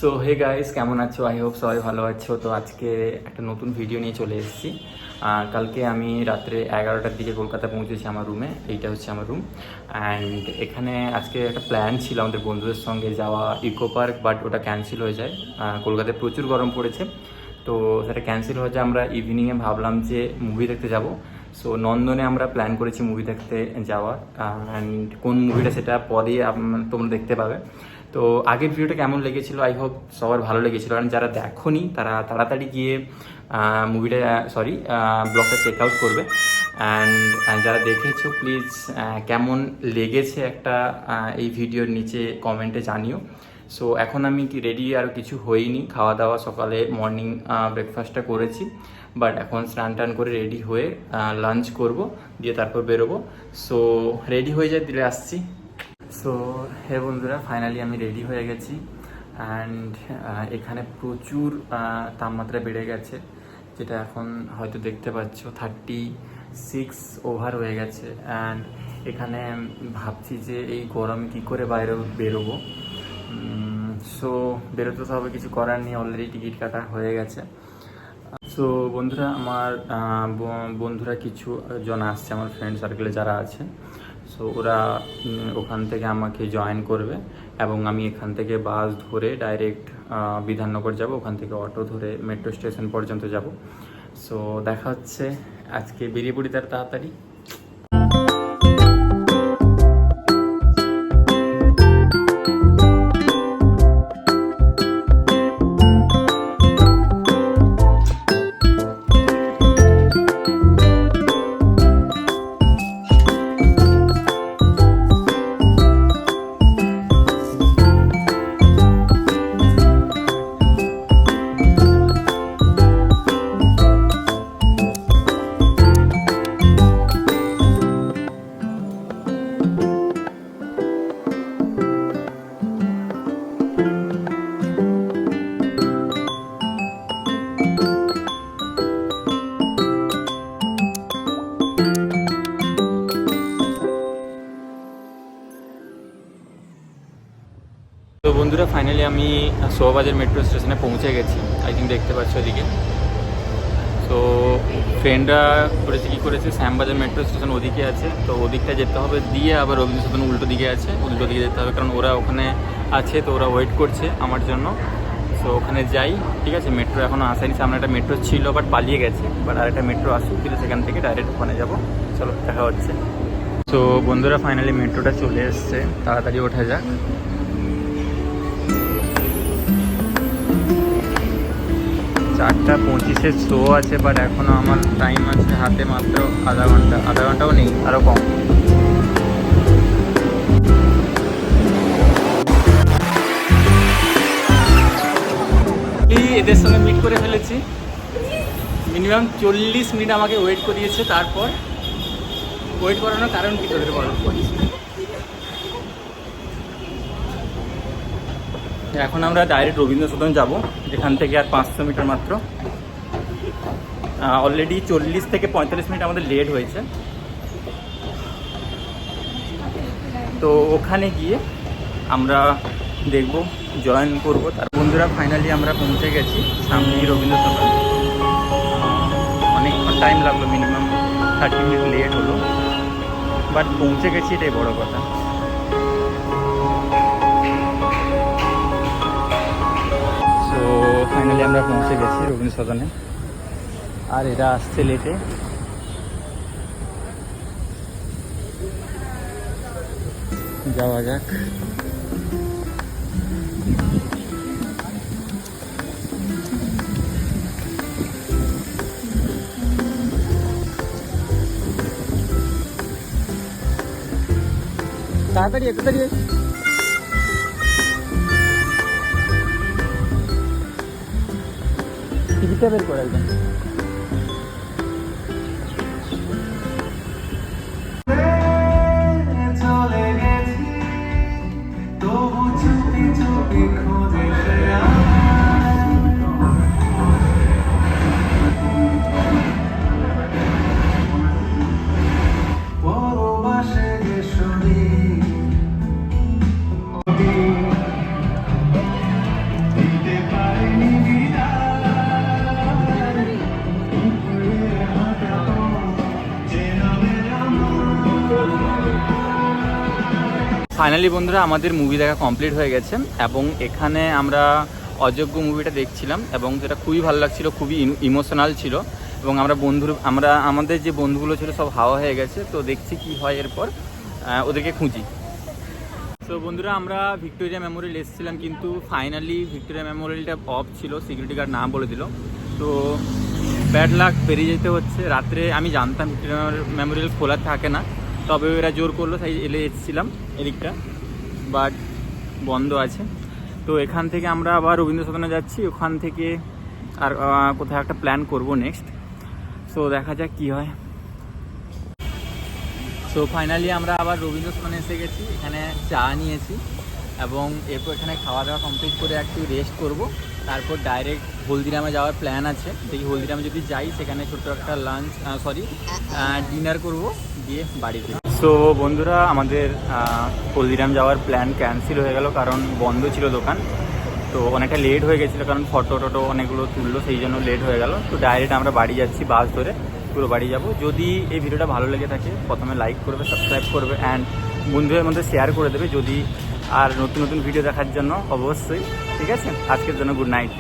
So hey guys, কেমন আছো? I hope সবাই ভালো আছো। তো আজকে একটা নতুন ভিডিও নিয়ে চলে এসেছি। কালকে আমি রাত্রে 11টার দিকে কলকাতা পৌঁছেছি আমার রুমে। এইটা হচ্ছে আমার রুম। অ্যান্ড এখানে আজকে একটা প্ল্যান ছিল আমাদের বন্ধুদের সঙ্গে যাওয়া ইকো পার্ক, বাট ওটা ক্যান্সেল হয়ে যায়। কলকাতায় প্রচুর গরম পড়েছে, তো সেটা ক্যান্সেল হয়ে যায়। আমরা ইভিনিংয়ে ভাবলাম যে মুভি দেখতে যাব। সো নন্দনে আমরা প্ল্যান করেছি মুভি দেখতে যাওয়ার। অ্যান্ড কোন মুভিটা সেটা পরে তোমরা দেখতে পাবে। তো আগের ভিডিওটা কেমন লেগেছিল, আই হোপ সবার ভালো লেগেছিলো। কারণ যারা দেখোনি তারা তাড়াতাড়ি গিয়ে মুভিটা ব্লগটা চেক আউট করবে। অ্যান্ড যারা দেখেছো প্লিজ কেমন লেগেছে একটা এই ভিডিওর নিচে কমেন্টে জানিও। সো এখন আমি কি রেডি, আর কিছু হইনি, খাওয়া দাওয়া সকালে মর্নিং ব্রেকফাস্টটা করেছি, বাট এখন স্নান টান করে রেডি হয়ে লাঞ্চ করব, দিয়ে তারপর বেরোবো। সো রেডি হয়ে যায়, দিলে আসছি। সো হে বন্ধুরা, ফাইনালি আমি রেডি হয়ে গেছি। অ্যান্ড এখানে প্রচুর তাপমাত্রা বেড়ে গেছে, যেটা এখন হয়তো দেখতে পাচ্ছ 36 ওভার হয়ে গেছে। অ্যান্ড এখানে ভাবছি যে এই গরমে কী করে বাইরে বেরোবো। সো বেরোতে তো হবে, কিছু করার নেই, অলরেডি টিকিট কাটা হয়ে গেছে। সো বন্ধুরা, আমার বন্ধুরা কিছু জন আসছে, আমার ফ্রেন্ড সার্কেলে যারা আছে। সো ওরা ওখান থেকে আমাকে জয়েন করবে, এবং আমি এখান থেকে বাস ধরে ডাইরেক্ট বিধাননগর যাব, ওখান থেকে অটো ধরে মেট্রো স্টেশন পর্যন্ত যাব। সো দেখা হচ্ছে, আজকে বেরিয়ে পড়ি তার তাড়াতাড়ি। তো বন্ধুরা, ফাইনালি আমি শোভাবাজার মেট্রো স্টেশনে পৌঁছে গেছি। আই থিঙ্ক দেখতে পাচ্ছ ওদিকে। তো ফ্রেন্ডরা করেছে, কী করেছে, শ্যামবাজার মেট্রো স্টেশন ওদিকে আছে, তো ওদিকটা যেতে হবে, দিয়ে আবার রবীন্দ্র সদন উল্টো দিকে আছে, উল্টো দিকে যেতে হবে, কারণ ওরা ওখানে আছে, তো ওরা ওয়েট করছে আমার জন্য। সো ওখানে যাই, ঠিক আছে। মেট্রো এখনও আসেনি, সামনে একটা মেট্রো ছিল বাট পালিয়ে গেছে, বাট আরেকটা মেট্রো আসুক, দিলে সেখান থেকে ডাইরেক্ট ওখানে যাবো। চলো, দেখা হচ্ছে। তো বন্ধুরা, ফাইনালি মেট্রোটা চলে এসছে, তাড়াতাড়ি ওঠা যাক। 4:25 শো আছে, বাট এখনও আমার টাইম আছে হাতে মাত্র আধা ঘন্টাও নেই, আরও কম। এদের সঙ্গে মিট করে ফেলেছি, মিনিমাম 40 মিনিট আমাকে ওয়েট করিয়েছে। তারপর ওয়েট করানোর কারণ কি তোদের বলো? এখন আমরা ডাইরেক্ট রবীন্দ্র সদন যাবো, যেখান থেকে আর 500 মিটার মাত্র। অলরেডি 40 থেকে 45 মিনিট আমাদের লেট হয়েছে। তো ওখানে গিয়ে আমরা দেখব, জয়েন করব। তার বন্ধুরা, ফাইনালি আমরা পৌঁছে গেছি সামনেই রবীন্দ্র সদন। অনেকক্ষণ টাইম লাগলো, মিনিমাম 30 মিনিট লেট হলো, বাট পৌঁছে গেছি, এটাই বড় কথা। তো ফাইনালি আমরা পৌঁছে গেছি রবীন্দ্র সদনে, আর এরা আসছে লেটে। যাওয়া যাক। তাড়াতাড়ি, একটু তাড়াতাড়ি। টিকিটটা বের করে একদম। ফাইনালি বন্ধুরা আমাদের মুভি দেখা কমপ্লিট হয়ে গেছে এবং এখানে আমরা অযোগ্য মুভিটা দেখছিলাম এবং যেটা খুবই ভালো লাগছিল, খুবই ইমোশনাল ছিল এবং আমাদের যে বন্ধুগুলো ছিল সব হাওয়া হয়ে গেছে। তো দেখছি কি হয় এরপর, ওদেরকে খুঁজি। তো বন্ধুরা আমরা ভিক্টোরিয়া মেমোরিয়াল এসেছিলাম, কিন্তু ফাইনালি ভিক্টোরিয়া মেমোরিয়ালটা অফ ছিল, সিকিউরিটি গার্ড না বলে দিল। তো ব্যাড লাক, বেরিয়ে যেতে হচ্ছে। রাত্রে আমি জানতাম ভিক্টোরিয়া মেমোরিয়াল খোলা থাকে না, তবে এরা জোর করলো, তাই এসেছিলাম এদিকটা, বাট বন্ধ আছে। তো এখান থেকে আমরা আবার রবীন্দ্র সদনে যাচ্ছি, ওখান থেকে আর কোথাও একটা প্ল্যান করব নেক্সট। সো দেখা যাক কী হয়। সো ফাইনালি আমরা আবার রবীন্দ্র সদনে এসে গেছি, এখানে চা নিয়েছি এবং এরপর এখানে খাওয়া দাওয়া কমপ্লিট করে একটু রেস্ট করব, তারপর ডাইরেক্ট হলদিরামে যাওয়ার প্ল্যান আছে। দেখি হলদিরামে যদি যাই, সেখানে ছোট্ট একটা ডিনার করব, দিয়ে বাড়ি ফিরি। সো বন্ধুরা আমাদের হলদিরাম যাওয়ার প্ল্যান ক্যান্সেল হয়ে গেল, কারণ বন্ধ ছিল দোকান। তো অনেকটা লেট হয়ে গেছিলো, কারণ ফটো টটো অনেকগুলো তুললো, সেই জন্য লেট হয়ে গেল। তো ডাইরেক্ট আমরা বাড়ি যাচ্ছি, বাস ধরে পুরো বাড়ি যাব। যদি এই ভিডিওটা ভালো লেগে থাকে, প্রথমে লাইক করবে, সাবস্ক্রাইব করবে অ্যান্ড বন্ধুদের মধ্যে শেয়ার করে দেবে। যদি আর নতুন নতুন ভিডিও দেখার জন্য অবশ্যই, ঠিক আছে। আজকের জন্য গুড নাইট।